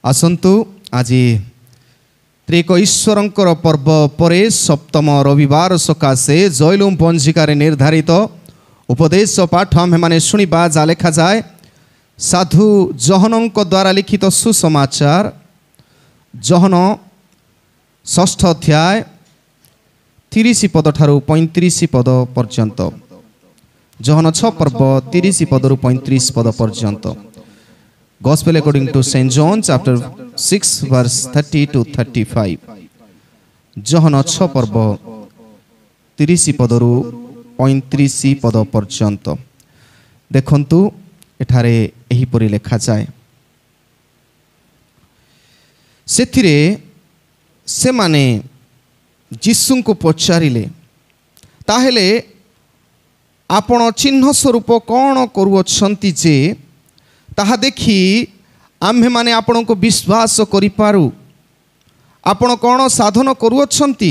आसन्तु आज त्रिक ईश्वरंकर पर्व पर सप्तम रविवार सकाशे जयलुम पंजिकार निर्धारित उपदेश पाठ आम मैंने शुणा जा लेखा जाए साधु जहन द्वारा लिखित सुसमाचार जहन 6 अध्याय 30 पद ठारू 35 पद पर्यंत जहन 6 पर्व 30 पदरू 35 पद पर्यंत Gospel according to St. John chapter 6 verse 30 to 35 जहन 6 पर्व 30 पदरू 35 पद पर्यंत देखंतु एठारे एहिपरि लेखा जाए सेथिरे से माने जीसु को पचारिले ताहेले आपण चिन्ह स्वरूप कौन करुअछंती जे ताहा देखी आम्भे माने आपण को विश्वास करि पारू आपण कौन साधन करुअछंती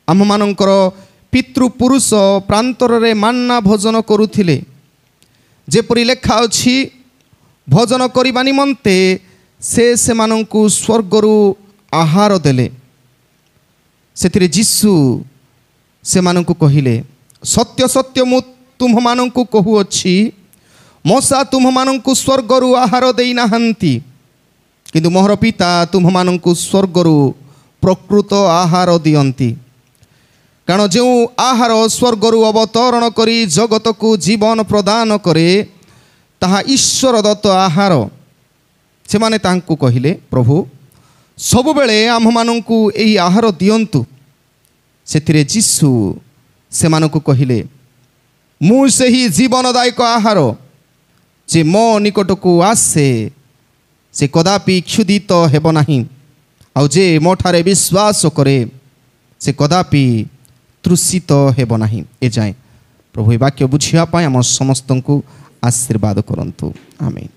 आम मानकर पितृपुरुष प्रांतर रे मान्ना भोजन करुथिले जेपरि लेखा अछि भोजन करिबा निमंते से मानंकु स्वर्गरु आहार देले सेथिरे जीसु से मानंकु कहिले सत्य सत्य मु तुम मानंकु कहूअछि मोसा तुम मानंकु स्वर्गरु आहार देई नाहंती किंतु मोहर पिता तुम मानंकु स्वर्गरु प्रकृत आहार दियंती कारण जो आहार स्वर्गरु अवतरण करी जगत को जीवन प्रदान करे ताहा ईश्वर दत्त आहार से माने तांकु कहिले प्रभु सबु बेले आम मानंकु एही आहार दियंतु सेथिरे जीसु से मानंकु कहिले मु सेही जीवनदायक आहार जे मो निकटकू आसे से कदापि क्षुदित हेब नाही आउ जे मोठारे विश्वास करे से कदापि तृषित हेब नाही ए जाए प्रभु वाक्य बुझिया पाए आम समस्तंकु आशीर्वाद करंतु आमीन।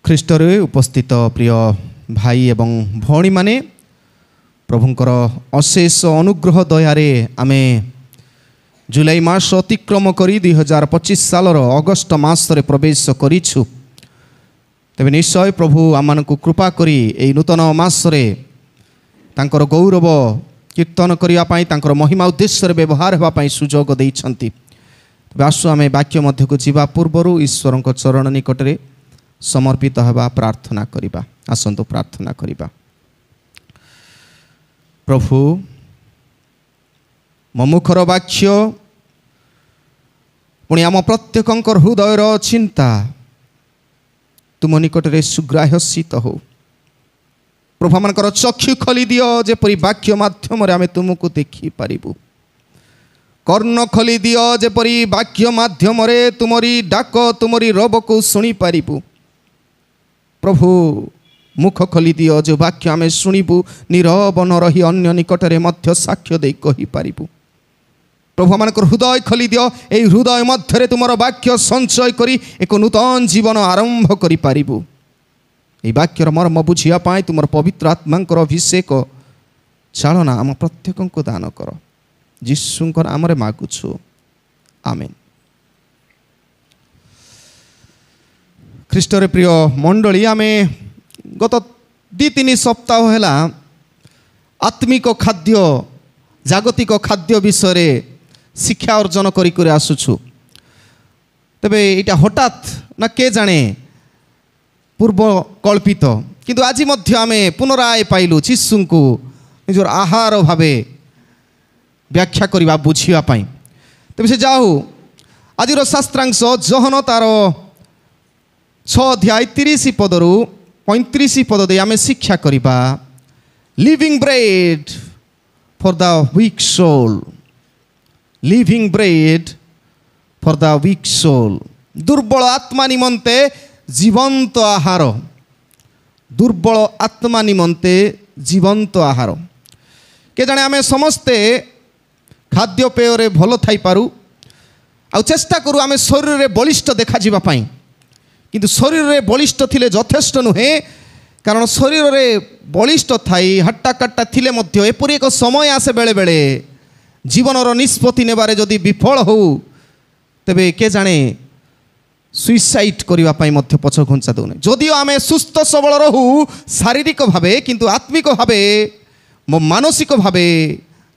ख्रीष्टरे उपस्थित प्रिय भाई एवं भौणी माने प्रभुंकर अशेष अनुग्रह दयारे आमे जुलाई मास अतिक्रम करी 2025 सालर अगस्ट मासरे प्रवेश करिछु तेबे निश्चय प्रभु आमानकु कृपा करी एई नूतन मासरे तांकर गौरव कीर्तन करिया पाई तांकर महिमा उद्देश्य रे व्यवहार हेबा पाई सुजोग देइछंती तेबे आसु आमे वाक्य मध्य को जीवा पूर्वरु ईश्वरक चरण निकटरे समर्पित हेबा प्रार्थना करिबा आसंतु प्रार्थना करिबा। प्रभु मो मुखर वाक्य पुणी आम प्रत्येकंकर हृदयर चिंता तुम निकटरे सुग्राह्यसित हो प्रभु आमनकर चक्षु खोली दियो जेपरि वाक्य माध्यम रे आमे तुमको देखि पारिबु कर्ण खोली दियो जेपरि वाक्य माध्यम रे तुमरी डाक तुमरी रब को सुनी पारिबु प्रभु मुख खोली दियो जो वाक्य आमे शुणिबु नीरव न रही अन्य निकटरे मध्य साक्ष्य दे कहि पारिबु प्रभु आमनकर हृदय खोली दियो एई हृदय मध्य तुमर वाक्य संचय करी एक नूतन जीवन आरंभ करि पारिबु एई वाक्यर मर्म बुझिया पाए तुमर पवित्र आत्मांकर अभिषेक चालना आम प्रत्येकंको दान कर जीशुंकर नामरे मागुछु आमेन। ख्रीष्टरे प्रिय मंडली आमे गत 2-3 सप्ताह है आत्मिक खाद्य जागतिक खाद्य विषय शिक्षा अर्जन कर आसुछु तेबे इटा हठात ना के जाने पूर्व कल्पित किंतु आज मध्य आमे पुनराय पाइलु जीसु को निजर आहार भावे व्याख्या करबा बुझिया पाई तेबे से जाऊ आज शास्त्रांश जहन तार 6 अध्याय 30 पदरू 35 पद दे आमे शिक्षा करिबा living bread for the weak soul living bread for the weak soul दुर्बल आत्मा निमंते जीवंत आहार दुर्बल आत्मा निमंते जीवंत आहार के जाने आमे समस्ते खाद्य पेय भल थाई पारू आ चेष्टा करू आमे शरीर रे बलिष्ठ देखा जिबा पाई किंतु शरीर रे बलिष्ठ थिले यथेष्ट नुहे कारण शरीर रे बलिष्ठ थाई हट्टा कट्टा थिले मध्य एपरि एक समय आसे बेले बेले जीवन निष्पत्ति नेबारे जदि विफल हो तेबे के जाने ସୁଇସାଇଡ୍ କରିବା ପାଇଁ ମଧ୍ୟ ପଛ ଘୁଞ୍ଚା ଦେଉନି। ଯଦିଓ ଆମେ ସୁସ୍ଥ ସବଳ ରହୁ ଶାରୀରିକ ଭାବେ, କିନ୍ତୁ ଆତ୍ମିକ ଭାବେ ମାନସିକ ଭାବେ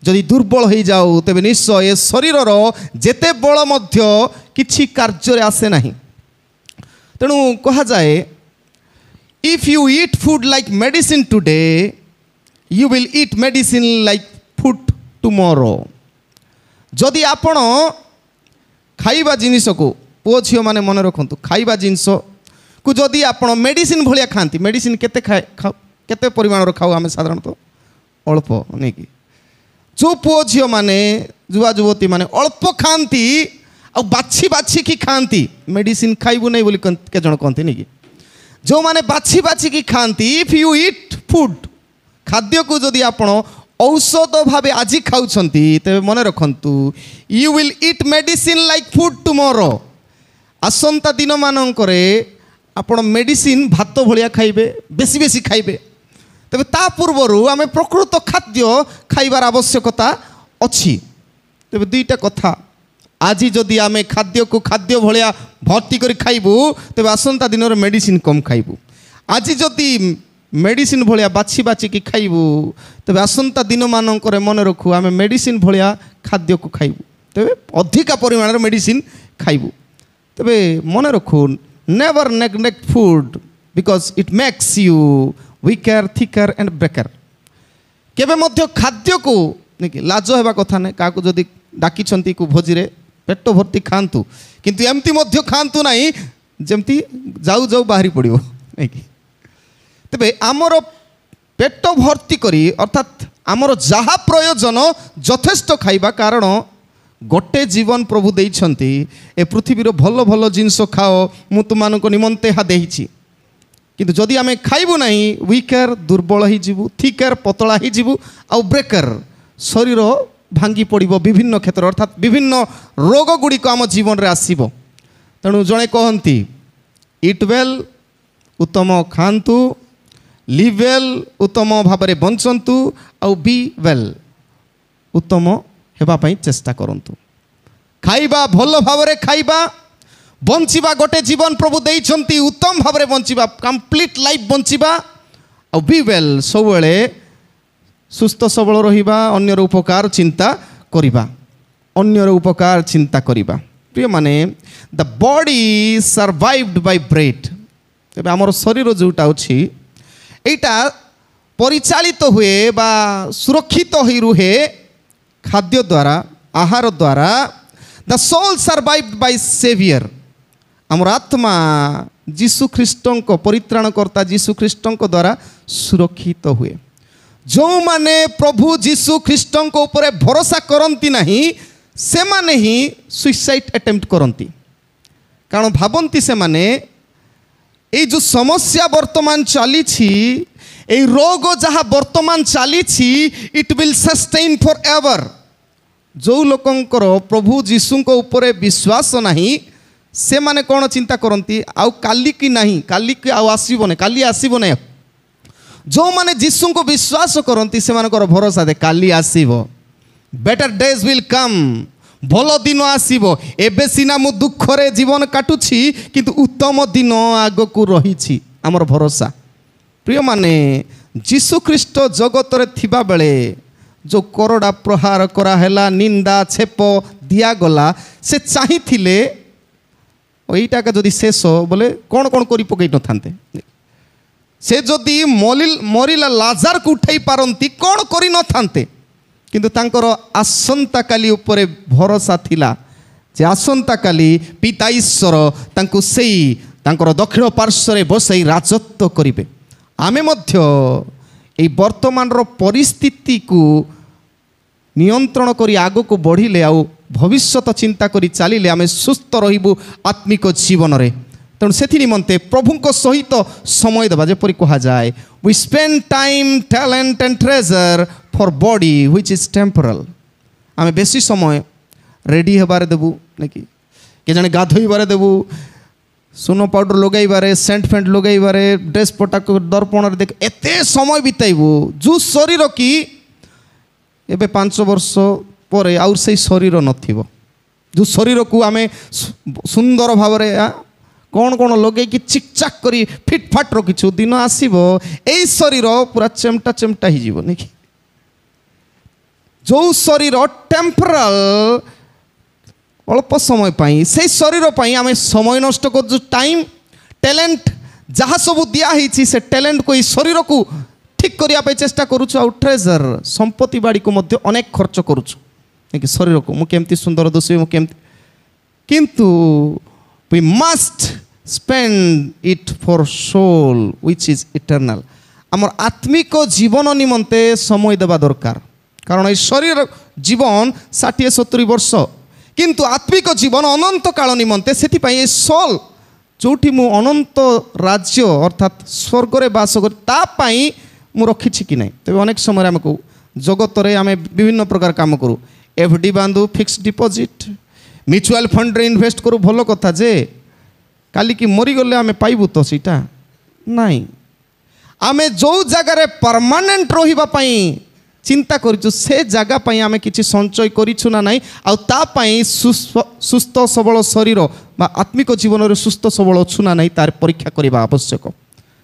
ଯଦି ଦୁର୍ବଳ ହୋଇଯାଉ ତେବେ ନିଶ୍ଚୟ ଏ ଶରୀରର ଯେତେ ବଳ ମଧ୍ୟ କିଛି କାର୍ଯ୍ୟରେ ଆସେ ନାହିଁ। ତେଣୁ କୁହାଯାଏ if you eat food like medicine today you will eat medicine like food tomorrow. ଯଦି ଆପଣ ଖାଇବା ଜିନିଷକୁ, ପୁଅ ଝିଅମାନେ ମନେ ରଖନ୍ତୁ, ଖାଇବା ଜିନିଷକୁ ଯଦି ଆପଣ ମେଡ଼ିସିନ୍ ଭଳିଆ ଖାଆନ୍ତି, ମେଡ଼ିସିନ୍ କେତେ ପରିମାଣର ଖାଉ ଆମେ ସାଧାରଣତଃ? ଅଳ୍ପ, ନାଇକି? ଯେଉଁ ପୁଅ ଝିଅମାନେ, ଯୁବା ଯୁବତୀମାନେ ଅଳ୍ପ ଖାଆନ୍ତି ଆଉ ବାଛି ବାଛିକି ଖାଆନ୍ତି, ମେଡ଼ିସିନ୍ ଖାଇବୁ ନାହିଁ ବୋଲି କେତେ ଜଣ କହନ୍ତି ନାଇକି? ଯେଉଁମାନେ ବାଛି ବାଛିକି ଖାଆନ୍ତି, ଇଫ୍ ୟୁ ଇଟ୍ ଫୁଡ୍, ଖାଦ୍ୟକୁ ଯଦି ଆପଣ ଔଷଧ ଭାବେ ଆଜି ଖାଉଛନ୍ତି ତେବେ ମନେ ରଖନ୍ତୁ you will eat medicine like food tomorrow. ଆସନ୍ତା ଦିନମାନଙ୍କରେ ଆପଣ ମେଡ଼ିସିନ୍ ଭାତ ଭଳିଆ ଖାଇବେ, ବେଶୀ ବେଶୀ ଖାଇବେ। ତେବେ ତା ପୂର୍ବରୁ ଆମେ ପ୍ରକୃତ ଖାଦ୍ୟ ଖାଇବାର ଆବଶ୍ୟକତା ଅଛି। ତେବେ ଦୁଇଟା କଥା, ଆଜି ଯଦି ଆମେ ଖାଦ୍ୟକୁ ଖାଦ୍ୟ ଭଳିଆ ଭର୍ତ୍ତି କରି ଖାଇବୁ ତେବେ ଆସନ୍ତା ଦିନରେ ମେଡ଼ିସିନ୍ କମ୍ ଖାଇବୁ। ଆଜି ଯଦି ମେଡ଼ିସିନ୍ ଭଳିଆ ବାଛି ବାଛିକି ଖାଇବୁ ତେବେ ଆସନ୍ତା ଦିନମାନଙ୍କରେ ମନେ ରଖୁ ଆମେ ମେଡ଼ିସିନ୍ ଭଳିଆ ଖାଦ୍ୟକୁ ଖାଇବୁ, ତେବେ ଅଧିକା ପରିମାଣରେ ମେଡ଼ିସିନ୍ ଖାଇବୁ। ତେବେ ମନେ ରଖୁ never neglect food because it makes you weaker thicker and breaker. କେବେ ମଧ୍ୟ ଖାଦ୍ୟକୁ ଲାଜ ହେବା କଥା ନାହିଁ। କାହାକୁ ଯଦି ଡାକିଛନ୍ତି ଭୋଜିରେ ପେଟ ଭର୍ତ୍ତି ଖାଆନ୍ତୁ, କିନ୍ତୁ ଏମିତି ମଧ୍ୟ ଖାଆନ୍ତୁ ନାହିଁ ଯେମିତି ଯାଉ ଯାଉ ବାହାରି ପଡ଼ିବ, ନାଇକି? ତେବେ ଆମର ପେଟ ଭର୍ତ୍ତି କରି, ଅର୍ଥାତ୍ ଆମର ଯାହା ପ୍ରୟୋଜନ ଯଥେଷ୍ଟ ଖାଇବା, କାରଣ ଗୋଟେ ଜୀବନ ପ୍ରଭୁ ଦେଇଛନ୍ତି, ଏ ପୃଥିବୀର ଭଲ ଭଲ ଜିନିଷ ଖାଅ, ମୁଁ ତୁମମାନଙ୍କ ନିମନ୍ତେ ଏହା ଦେଇଛି। କିନ୍ତୁ ଯଦି ଆମେ ଖାଇବୁ ନାହିଁ ୱିକର୍, ଦୁର୍ବଳ ହୋଇଯିବୁ, ଥିକର୍, ପତଳା ହୋଇଯିବୁ, ଆଉ ବ୍ରେକର୍, ଶରୀର ଭାଙ୍ଗି ପଡ଼ିବ ବିଭିନ୍ନ କ୍ଷେତ୍ର, ଅର୍ଥାତ୍ ବିଭିନ୍ନ ରୋଗ ଗୁଡ଼ିକ ଆମ ଜୀବନରେ ଆସିବ। ତେଣୁ ଜଣେ କହନ୍ତି ଇଟ୍ ୱେଲ୍, ଉତ୍ତମ ଖାଆନ୍ତୁ, ଲିଭ୍ ୱେଲ୍, ଉତ୍ତମ ଭାବରେ ବଞ୍ଚନ୍ତୁ, ଆଉ ବି ୱେଲ୍, ଉତ୍ତମ ହେବା ପାଇଁ ଚେଷ୍ଟା କରନ୍ତୁ। ଖାଇବା, ଭଲ ଭାବରେ ଖାଇବା, ବଞ୍ଚିବା, ଗୋଟେ ଜୀବନ ପ୍ରଭୁ ଦେଇଛନ୍ତି, ଉତ୍ତମ ଭାବରେ ବଞ୍ଚିବା, କମ୍ପ୍ଲିଟ୍ ଲାଇଫ୍ ବଞ୍ଚିବା, ଆଉ ବି ୱେଲ୍, ସବୁବେଳେ ସୁସ୍ଥ ସବଳ ରହିବା, ଅନ୍ୟର ଉପକାର ଚିନ୍ତା କରିବା, ଅନ୍ୟର ଉପକାର ଚିନ୍ତା କରିବା। ପ୍ରିୟମାନେ, ଦ ବଡି ସର୍ଭାଇଭଡ୍ ବାଇ ବ୍ରେଡ୍। ତେବେ ଆମର ଶରୀର ଯେଉଁଟା ଅଛି এইটা পরিচালিত হয়ে বা সুরক্ষিত হয়ে রুহে খাদ্য দ্বারা, আহার দ্বারা। The soul survived by saviour. আমার আত্মা যীশু খ্রিস্টଙ୍କ পরিত্রাণকর্তা যীশু খ্রিস্টଙ୍କ দ্বারা সুরক্ষিত হুয়ে। ଯେଉଁମାନେ ପ୍ରଭୁ ଯୀଶୁ ଖ୍ରୀଷ୍ଟଙ୍କ ଉପରେ ଭରସା କରନ୍ତି ନାହିଁ ସେମାନେ ହିଁ ସୁଇସାଇଡ୍ ଆଟେମ୍ପ୍ଟ କରନ୍ତି। କାରଣ ଭାବନ୍ତି ସେମାନେ এই যে সমস্যা বর্তমান চালিছি, এই রোগ যাহা বর্তমান চালিছি, it will sustain forever. যে লোকঙ্কর প্রভু যীশুঙ্ক উপরে বিশ্বাস নাহি সেমানে কোণ চিন্তা করନ୍ତି আউ কালি কি নাহি, কালি কি আউ আসিব না, কালি আসিব না। যে যীশুঙ্ক বিশ্বাস করନ୍ତି সেমানଙ୍କର ভরসা দে কালি আসিব, বেটার ডেজ উইল কাম, ভাল দিন আসিব। এবে সিনা মু দুঃখরে জীবন কাটুছি কিন্তু উত্তম দিন আগকু রহিছি, আমার ভরসা। প্রিয় মানে যীশু খ্রিস্ট জগতরে থিবা বেলে যে করড়া প্রহার করা হেলা, নিন্দা ছেপ দিয়াগলা, সে চাহিলে এইটাকে যদি শেষ বলে কোণ কোণ করে পকাই নথান্তে। সে যদি মরিলা লাজারকে উঠাই পারନ୍ତି কোণ করে নথান্তে। কিন্তু তাঙ্কর আসন্তাকালি উপরে ভরসা থিলা যে আসন্তাকালি পিতা ঈশ্বর তাঙ্কু সেই তাঙ্কর দক্ষিণ পার্শ্বরে বসাই রাজত্ব করিবে। আমি মধ্য এই বর্তমানর পরিস্থিতিকু নিয়ন্ত্রণ করি আগুকু বঢ়িলে আউ ভবিষ্যৎ চিন্তা করি চালিলে আমি সুস্থ রহিবু আত্মিক জীবনরে। তেণু সেথি নিমন্তে প্রভুঙ্ক সহিত সময় দেবা, যেপরি কুহযায় we spend time, talent and treasure for body which is temporal. আমি বেশি সময় রেডি হবারে দেবু নাকি, কে জানে গাধোইবারে দেবু, সুন পাউডর লগাইবারে, সেন্ট ফেন্ট লগাইবারে, ড্রেস পটাক দর্পণরে দেখ এতে সময় বিতাইবু যে শরীর কি এবে 5 বর্ষ পরে আউ সেই শরীর নথিব। যে শরীরকু আমি সুন্দর ভাবে कौन कौन लगे कि चिकचाक करी फिटफाट रखिछु दिन आसीबो एई शरीर पूरा चेमटा चेमटा ही जीवो नहीं जो शरीर टेम्पराल अल्प समय पाई से शरीर पाई आमे समय नष्ट कर टाइम टैलेंट जहाँ सब दिया से टैलेंट को शरीर को ठीक करने चेष्टा करुछु आउ ट्रेजर संपत्ति बाड़ी को मध्य अनेक खर्च करुछु शरीर को मुझे सुंदर दोषी मुझे किंतु we must spend it for soul which is eternal आमर आत्मिक जीवन निमंते समय देवा दरकार कारण ये शरीर जीवन 60-70 वर्ष किंतु आत्मिक जीवन अनंत काल निमंते से सोल जोठी मु अनंत राज्य अर्थात स्वर्ग रे बास कर मु रखी कि ना तेज अनेक समय आमको जगत रे आमे विभिन्न प्रकार काम करूँ एफडी बांधु फिक्स डिपॉजिट म्यूचुअल फंड रे इन्वेस्ट करूँ भल कथा जे काली की मरीगले आमे पाइबु तो सीटा नाई आमे जो जगार परमानेंट रहिबा पई चिंता करूँ से जगह पाई आमे किछि संचय करिछु ना नाई आउ ता पई सुस्थ सबल शरीर बा आत्मिक जीवन रे सुस्थ सबल अछु ना नाई तार परीक्षा करबा आवश्यक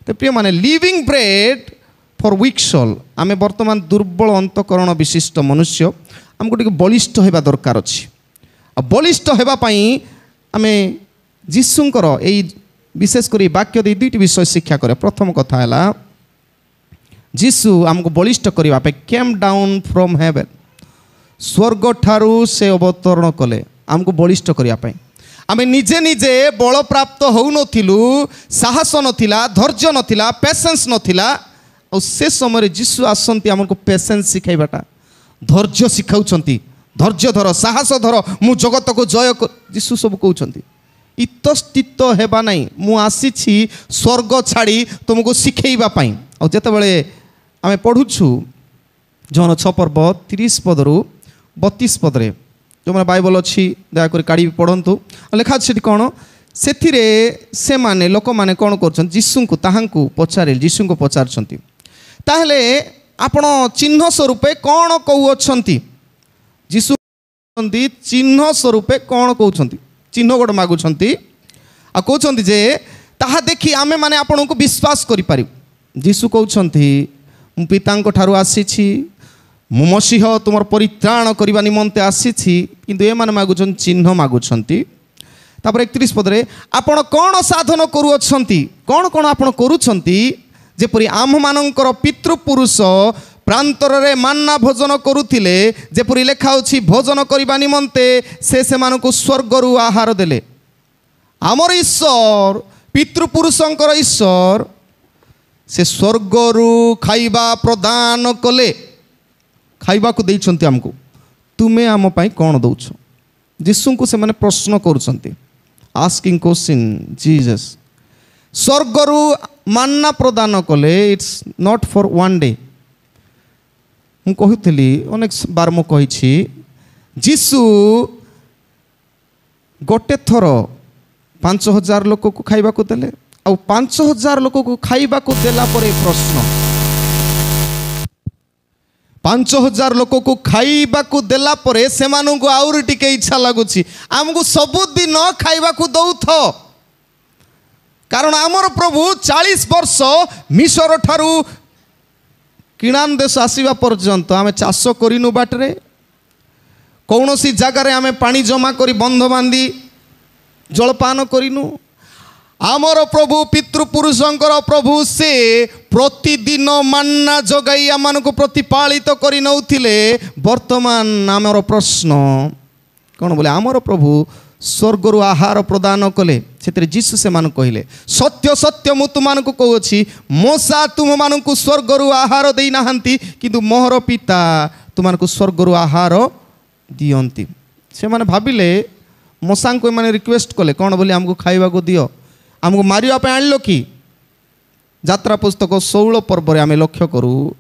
तो प्रिय माने living bread for weak soul आमे वर्तमान दुर्बल अंतकरण विशिष्ट मनुष्य हमको टिके बलिष्ठ हेबा दरकार अछि आ बलिष्ठ हेबा पई आमे जीशुंकर एई विशेष करी वाक्य दे दुईटी विषय शिक्षा करे प्रथम कथा हला जीशु आमको बलिष्ठ करने पे केम डाउन फ्रॉम हेवन स्वर्ग ठारू से अवतरण कले आमको बलिष्ठ करने आमे निजे निजे बल प्राप्त हो नथिलु साहस नथिला धैर्य नथिला पेशेंस नथिला और से समय जीशु आसंती आमको पेशेंस शिखाइबाटा धैर्य शिखाउछंती धैर्य धर साहस धर मु जगत को जय जीशु सब कहउछंती इतस्तित हेबा नहीं मु आसीछि स्वर्ग छाड़ी तुमको शिखेइबा पई और जेतेबेले आमे पढ़ुछु जौन 6 पर्व 30 पदरु 32 पदरे जो मैंने बाइबल अच्छी दयाकोरी काढ़ी पढ़ंतु लिखा अच्छी कौन से माने लोक माने कौन कर जीशु को ताहांकु पचारे जीशु को पचार ताहले आपण चिन्ह स्वरूपे कौन कहउछंती जीशु चिन्ह स्वरूपे कौन कहउछंती चिन्ह गोटे मागुछंती आ कहउछंती जे ताहा देखि आमे माने आपण को विश्वास करि पारि जीशु कहउछंती मु पितांको ठारू आसीछि मु मसीह तुमर परित्राण करबा निमंते आसीछि किंतु ए माने मागुछन चिन्ह मागुछंती तापर 31 पदरे आपण कोन साधन करूछंती कोन कोन आपण करूछंती जेपरि आम मानकर पितृपुरुष प्रांतर रे मान्ना भोजन करुथिले जेपरि लेखा अछि भोजन करबा निमंते से मानकु स्वर्गरु आहार देले आमर ईश्वर पितृपुरुषंकर ईश्वर से स्वर्गरु खाइबा प्रदान कले खाइबा को देइछंती हमको तुमे आम पाई कोन दउछ जीशु को से माने प्रश्न करूछंती आस्किंग क्वेश्चन जीसस स्वर्गरु मान्ना प्रदान कले it's not for one day मु कहूली अनेक बार मु कही जीशु गोटे थर 5000 लोक को खाइबा को देले आ 5000 लोक को खाइबा को देला परे प्रश्न 5000 लोक को खाइबा को देला परे से मानु को आउर टिके इच्छा लागुची हमको सबुदिन खाइबा को दउथ कारण आमर प्रभु 40 वर्ष मिसर ठारू किणान देश आसवा पर्यंत आमे चाष करिनु बाटरे कौन सी जगार आमे पानी जमा करी बंध बांधी जलपान करिनु आमर प्रभु पितृपुरुषंकर प्रभु से प्रतिदिन मान्ना जगाई आम को प्रतिपालित करि नउथिले वर्तमान आमर प्रश्न कौन बोले आमर प्रभु स्वर्गरु आहार प्रदान कले से जीशु से मान कहले सत्य सत्य मु तुम कहूँ मोसा तुम मान स्वर्गरु आहार दे नाहांती किंतु मोहर पिता तुम स्वर्गरु आहार दियंती से माने भाविले मोसा को माने रिक्वेस्ट कले कौन बोले आमको खाइबा को दियो आमको मारिया पे आनलो कि यात्रा पुस्तक 16 पर्व आम लक्ष्य करूँ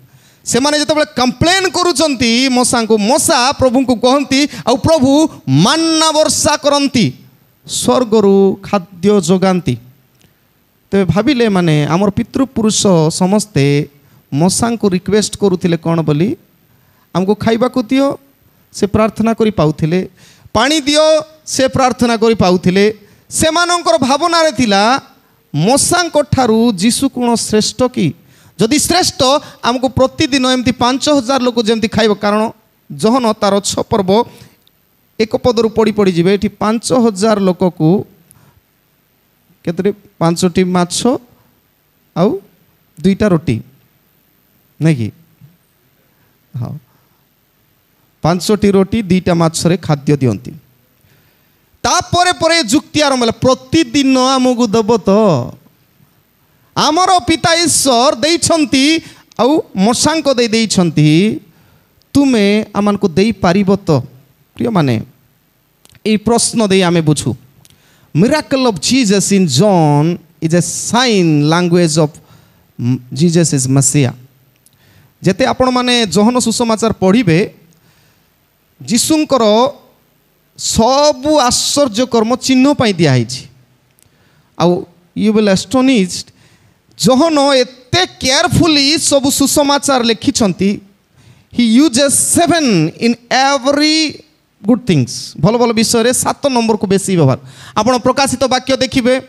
से माने जब कंप्लेन करुचंती मोसा को मोसा प्रभु को कहती आ प्रभु मान्ना वर्षा करती स्वर्गरु खाद्य जोगाती तेरे भाविले माने आमर पितृपुरुष समस्ते मोसा को रिक्वेस्ट करुले कौन बोली आमको खाइबा को दियो से प्रार्थना करी पाउथिले पानी दियो से प्रार्थना करी पाउथिले सेमानंकर भावनारे थिला मशांक ठारू जीशु कोण श्रेष्ठ कि जदि श्रेष्ठ आमको प्रतिदिन एमती 5000 लोक जमती खाइब कारण जहन तार 6 पर्व एक पदरू पड़ी पड़ी जिबे एठी 5000 लोक को केतरे 5टी माछ आउ 2टा रोटी नहीं कि हाँ 5टी रोटी 2टा माछ रे खाद्य दियंती तापरे परे जुक्ति आरंभ होला प्रतिदिन आमको दब तो आमर पिता ईश्वर देइछंती आउ मशांक दे देइछंती तुमे आमानको देई पारिबो तो प्रिय माने ए प्रश्न दे आमे बुझू miracle of Jesus in John is a sign language of Jesus is मसीहा जेते आपण माने जोहन सुसमाचार पढ़िबे जीशुंकर सबु आश्चर्य कर्म चिन्ह पाई दिया आउ यू विल एस्टोनिश्ड जोहन एते केयरफुली सबु सुसमाचार लिखिछंती he uses 7 in every good things भल भल विषय रे 7 नंबर को बेसी व्यवहार आपण प्रकाशित वाक्य देखिबे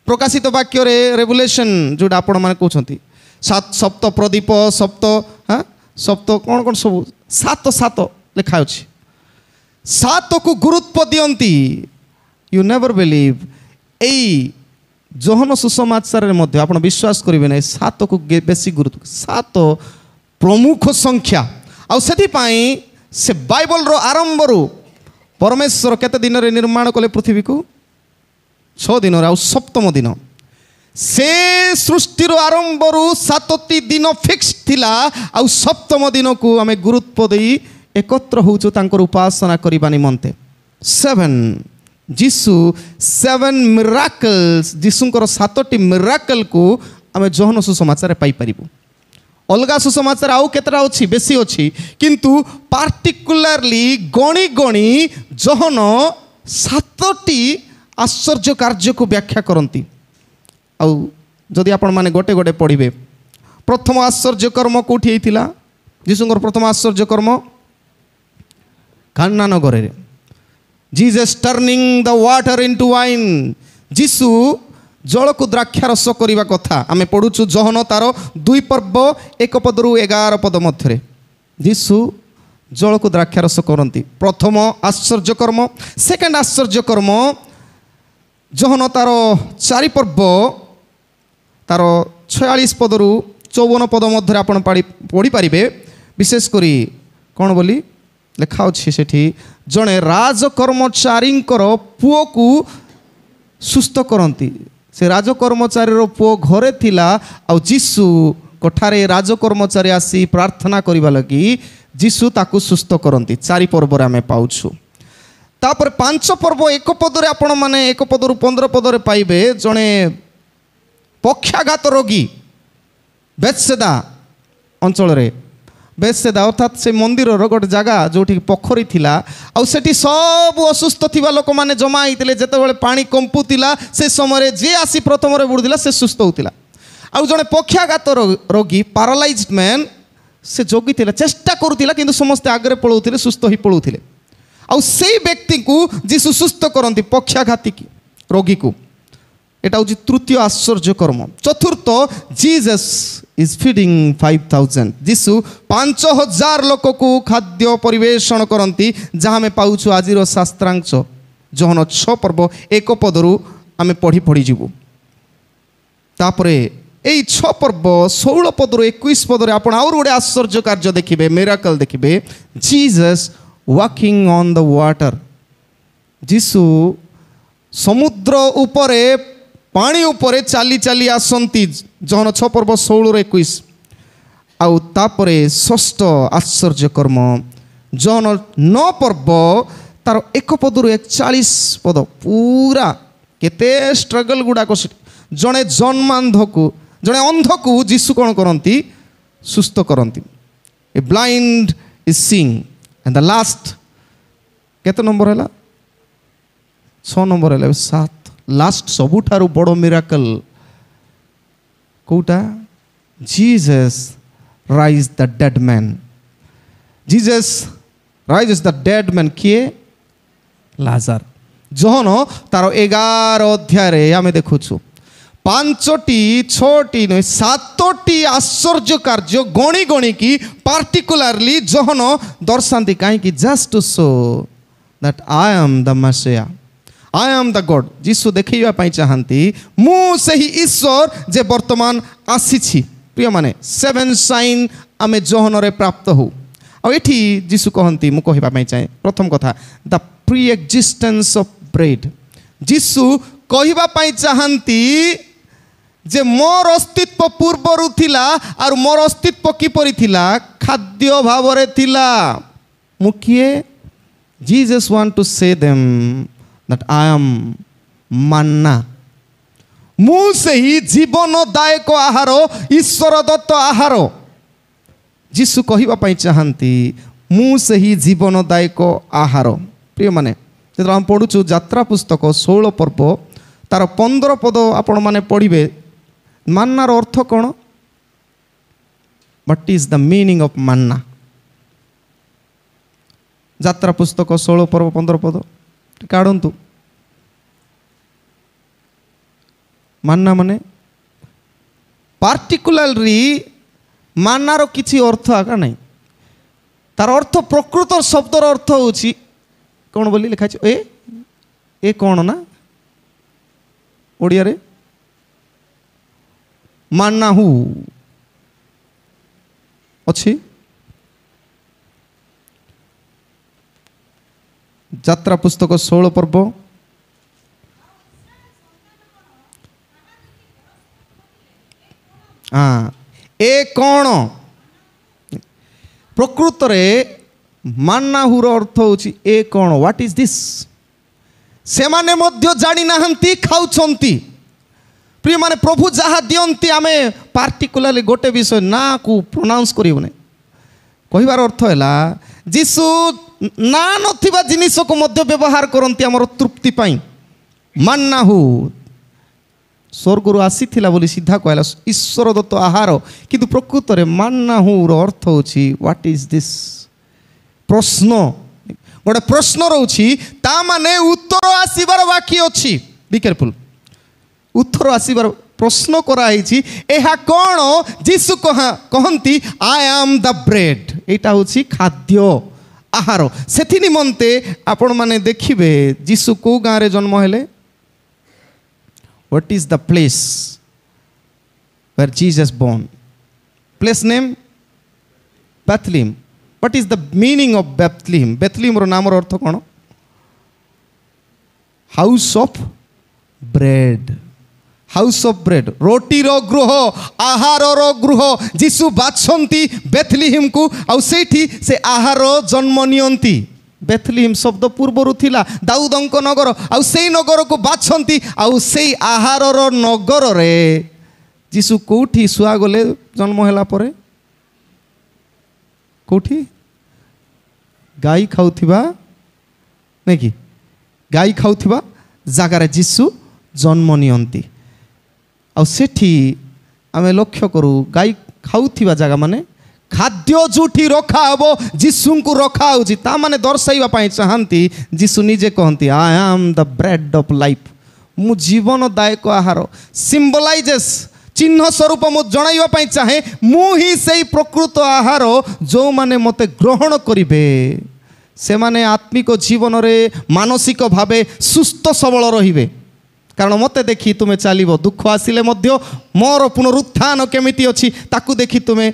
प्रकाशित वाक्य रे रेवुलेशन जोडा आपण माने कहउछंती सप्त प्रदीप सप्त हाँ सप्त कौन कौन सब 7 लिखा अछि 7 को गुरुत्व दियंती यू नेवर बिलीव ए जोहन सुसमाचार मध्य आप विश्वास करेंगे ना 7 को बेसी गुरुत्व 7 प्रमुख संख्या आउ से बाइबल रो आरंभ रू परमेश्वर केते दिन रे निर्माण कले पृथ्वी को 6 दिन आउ सप्तम दिन से सृष्टि रो आरंभ रू 7टी दिन फिक्स थिला आउ सप्तम दिन को आमे गुरुत्व देई एकत्र होचु तांकर उपासना करिबा निमंते 7 जीसु 7 मिराकल्स जीसुंकर 7टी मिराकल को आमे जोहन सुसमाचार पाई परिबु अलगा सुसमाचार आउ केतरा अछि बेसी अछि किंतु पार्टिकुलरली गणी गणी जोहन 7टी आश्चर्य कार्य को व्याख्या करंती आउ जदि आपण माने गोटे गोटे पढ़िबे प्रथम आश्चर्य कर्म कोठी हेतिला जीसुंकर प्रथम आश्चर्य कर्म कान्ना नगर रे Jesus turning the water into wine जीसु जल को द्राक्षारस करने कथा आम पढ़ुचु जोहन तार 2 पर्व 1 पदरू 11 पद मध्य जीसु जल को द्राक्षारस करती प्रथम आश्चर्य कर्म सेकेंड आश्चर्य कर्म जोहन तार 4 पर्व तार 46 पदरू 54 पद मध्य आप पढ़ी पारे विशेषकर कौन बोली लिखा अच्छे सेठी जड़े राजकर्मचारी पुओ को सुस्थ करती से राजकर्मचारी पुओ घरे थिला आउ जीसु कोठारे राजकर्मचारी आसी प्रार्थना करने लगी जीसु ताकू सुस्थ करती 4 पर्व आम पाउछु तापर 5 पर्व 1 पदरे आपण माने 1 पदरू 15 पदरे पाइबे जड़े पक्षाघात रोगी बेत्सेदा अंचल रे बेत्सेदा अर्थात से मंदिर गोटे जगह जो पोखरी थिला आउ सेठी सब असुस्थ थिबा लोक माने जमा होइतिले जेतेबेले पानी कंपुतिला से समय जे आसी प्रथम रे बुड़दिला से सुस्थ होतिला आउ जने पक्षाघात रोगी पैरालाइज्ड मैन से जोगी थिला चेष्टा करूतिला किंतु समस्त आगरे पळौथिले सुस्थ होई पळौथिले आउ सेई व्यक्ति को जीसु सुस्थ करंती पक्षाघाती रोगी को एटा होची तृतीय आश्चर्य कर्म चतुर्थ जीसस इज फीडिंग 5000 जीसु 5000 लोक को खाद्य परिवेषण करती जहाँ में पाउछु आजिर शास्त्रांश जोहन 6 पर्व 1 पदरू आम पढ़ी पढ़ी जीवु तापरे यही 6 पर्व 16 पदरू 21 पदरे आप गोटे आश्चर्य कार्य देखिए मिराकल देखिए Jesus walking on the water जीसु समुद्र उपरे पानी उपरे चाली चाली आसंती जहन 6 पर्व 16 21 आउ तापरे षष्ठ आश्चर्य कर्म जहन 9 पर्व तार 1 पदरू 41 पद पूरा केते स्ट्रगल गुड़ाक जड़े जन्मांध को जड़े अंध को जीसु कौन करती सुस्थ करती a blind is seeing and the last केते नंबर है 6 नंबर है 7 लास्ट सबुठारु बड़ मिराकल कोटा Jesus raise the dead man Jesus raise the dead man किए लाजर ଜହନ ତାର 11 ଅଧ୍ୟାୟରେ ଆମେ ଦେଖୁଛୁ 5ଟି 6ଟି ନୁହେଁ 7ଟି ଆଶ୍ଚର୍ଯ୍ୟ କାର୍ଯ୍ୟ ଗଣି ଗଣିକି ପାର୍ଟିକୁଲାରଲି ଜହନ ଦର୍ଶାନ୍ତି କାହିଁକି just to show that I am the Messiah I am the God ଯୀଶୁ ଦେଖେଇବା ପାଇଁ ଚାହାନ୍ତି ମୁଁ ସେହି ଈଶ୍ୱର ଯେ ବର୍ତ୍ତମାନ ଆସିଛି ପ୍ରିୟମାନେ 7 ସାଇନ୍ ଆମେ ଜହନରେ ପ୍ରାପ୍ତ ହଉ ଆଉ ଏଠି ଯୀଶୁ କହନ୍ତି ମୁଁ କହିବା ପାଇଁ ଚାହେଁ ପ୍ରଥମ କଥା ଦ ପ୍ରି ଏକ୍ଜିଷ୍ଟେନ୍ସ ଅଫ୍ ବ୍ରେଡ୍ ଯୀଶୁ କହିବା ପାଇଁ ଚାହାନ୍ତି ଯେ ମୋର ଅସ୍ତିତ୍ୱ ପୂର୍ବରୁ ଥିଲା ଆଉ ମୋର ଅସ୍ତିତ୍ୱ କିପରି ଥିଲା ଖାଦ୍ୟ ଭାବରେ ଥିଲା ମୁଁ କିଏ Jesus want to say them that I am manna ମୁଁ ସେହି ଜୀବନଦାୟକ ଆହାର ଈଶ୍ୱର ଦତ୍ତ ଆହାର ଯୀଶୁ କହିବା ପାଇଁ ଚାହାନ୍ତି ମୁଁ ସେହି ଜୀବନଦାୟକ ଆହାର ପ୍ରିୟମାନେ ଯେତେବେଳେ ଆମେ ପଢ଼ୁଛୁ ଯାତ୍ରା ପୁସ୍ତକ 16 ପର୍ବ ତାର 15 ପଦ ଆପଣମାନେ ପଢ଼ିବେ ମାନ୍ନାର ଅର୍ଥ କ'ଣ What is the meaning of manna ଯାତ୍ରା ପୁସ୍ତକ 16 ପର୍ବ 15 ପଦ କାଢ଼ନ୍ତୁ ମାନ୍ନା ମାନେ ପାର୍ଟିକୁଲାରଲି ମାନ୍ନାର କିଛି ଅର୍ଥ ଆକା ନାହିଁ ତାର ଅର୍ଥ ପ୍ରକୃତ ଶବ୍ଦର ଅର୍ଥ ହେଉଛି କ'ଣ ବୋଲି ଲେଖା ଅଛି ଏ କ'ଣ ନା ଓଡ଼ିଆରେ ମାନ୍ନାହୁ ଅଛି ଯାତ୍ରା ପୁସ୍ତକ 16 ପର୍ବ ଏ କ'ଣ ପ୍ରକୃତରେ ମାନ୍ନାହୁର ଅର୍ଥ ହେଉଛି ଏ କ'ଣ ହ୍ୱାଟ୍ ଇଜ୍ ଦିସ୍ ସେମାନେ ମଧ୍ୟ ଜାଣିନାହାନ୍ତି ଖାଉଛନ୍ତି ପ୍ରିୟମାନେ ପ୍ରଭୁ ଯାହା ଦିଅନ୍ତି ଆମେ ପାର୍ଟିକୁଲାରଲି ଗୋଟେ ବିଷୟ ନାକୁ ପ୍ରୋନାଉନ୍ସ କରିବୁନି କହିବାର ଅର୍ଥ ହେଲା ଯୀଶୁ ନା ନଥିବା ଜିନିଷକୁ ମଧ୍ୟ ବ୍ୟବହାର କରନ୍ତି ଆମର ତୃପ୍ତି ପାଇଁ ମାନ୍ନାହୁ ସ୍ୱର୍ଗରୁ ଆସିଥିଲା ବୋଲି ସିଧା କହିଲା ଈଶ୍ୱର ଦତ୍ତ ଆହାର କିନ୍ତୁ ପ୍ରକୃତରେ ମାନ୍ନାହୁର ଅର୍ଥ ହେଉଛି ହ୍ୱାଟ୍ ଇଜ୍ ଦିସ୍ ପ୍ରଶ୍ନ ଗୋଟେ ପ୍ରଶ୍ନ ରହୁଛି ତା ମାନେ ଉତ୍ତର ଆସିବାର ବାକି ଅଛି ବି କେୟାରଫୁଲ୍ ଉତ୍ତର ଆସିବାର ପ୍ରଶ୍ନ କରାହେଇଛି ଏହା କ'ଣ ଯୀଶୁ କହନ୍ତି ଆଇ ଆମ୍ ଦ ବ୍ରେଡ୍ ଏଇଟା ହେଉଛି ଖାଦ୍ୟ ଆହାର ସେଥି ନିମନ୍ତେ ଆପଣମାନେ ଦେଖିବେ ଯୀଶୁ କେଉଁ ଗାଁରେ ଜନ୍ମ ହେଲେ What is the place where Jesus born? Place name? Bethlehem. What is the meaning of Bethlehem? Bethlehem ro naam ro artha kono? House of bread. House of bread. Roti ro gruho, aharo ro gruho. Jisu bachonti Bethlehem ku au sethi se aharo janmo niyanti. Bethlehem ଶବ୍ଦ ପୂର୍ବରୁ ଥିଲା ଦାଉଦଙ୍କ ନଗର ଆଉ ସେଇ ନଗରକୁ ବାଛନ୍ତି ଆଉ ସେଇ ଆହାରର ନଗରରେ ଯୀଶୁ କେଉଁଠି ଶୁଆଗଲେ ଜନ୍ମ ହେଲା ପରେ କେଉଁଠି ଗାଈ ଖାଉଥିବା ନାଇଁ କି ଗାଈ ଖାଉଥିବା ଜାଗାରେ ଯୀଶୁ ଜନ୍ମ ନିଅନ୍ତି ଆଉ ସେଠି ଆମେ ଲକ୍ଷ୍ୟ କରୁ ଗାଈ ଖାଉଥିବା ଜାଗା ମାନେ ଖାଦ୍ୟ ଯେଉଁଠି ରଖା ହେବ ଯୀଶୁଙ୍କୁ ରଖା ହେଉଛି ତା ମାନେ ଦର୍ଶାଇବା ପାଇଁ ଚାହାନ୍ତି ଯୀଶୁ ନିଜେ କହନ୍ତି I am the bread of life ମୁଁ ଜୀବନଦାୟକ ଆହାର ସିମ୍ବଲାଇଜେସ୍ ଚିହ୍ନ ସ୍ୱରୂପ ମୁଁ ଜଣାଇବା ପାଇଁ ଚାହେଁ ମୁଁ ହିଁ ସେଇ ପ୍ରକୃତ ଆହାର ଯେଉଁମାନେ ମୋତେ ଗ୍ରହଣ କରିବେ ସେମାନେ ଆତ୍ମିକ ଜୀବନରେ ମାନସିକ ଭାବେ ସୁସ୍ଥ ସବଳ ରହିବେ କାରଣ ମୋତେ ଦେଖି ତୁମେ ଚାଲିବ ଦୁଃଖ ଆସିଲେ ମଧ୍ୟ ମୋର ପୁନରୁତ୍ଥାନ କେମିତି ଅଛି ତାକୁ ଦେଖି ତୁମେ